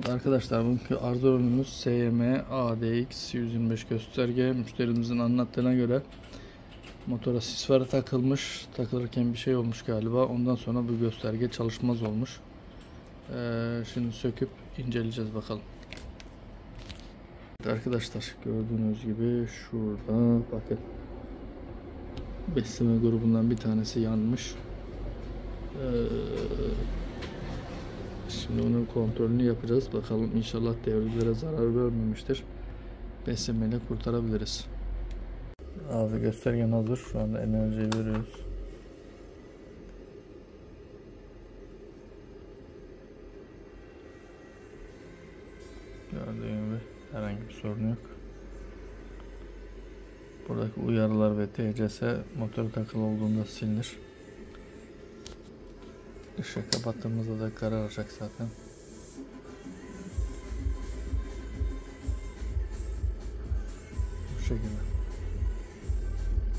Arkadaşlar bugünkü arıza ürünümüz SYM ADX 125 gösterge. Müşterimizin anlattığına göre motora sisfarı takılmış. Takılırken bir şey olmuş galiba. Ondan sonra bu gösterge çalışmaz olmuş. Şimdi söküp inceleyeceğiz bakalım. Arkadaşlar gördüğünüz gibi şurada bakın. Besleme grubundan bir tanesi yanmış. Şimdi onun kontrolünü yapacağız. Bakalım inşallah devrilere zarar vermemiştir. Beslemeyle kurtarabiliriz. Abi göstergen hazır. Şu anda enerjiyi veriyoruz. Gördüğün gibi herhangi bir sorun yok. Buradaki uyarılar ve TCS motor takılı olduğunda silinir. Işığı kapattığımızda da kararacak zaten. Bu şekilde.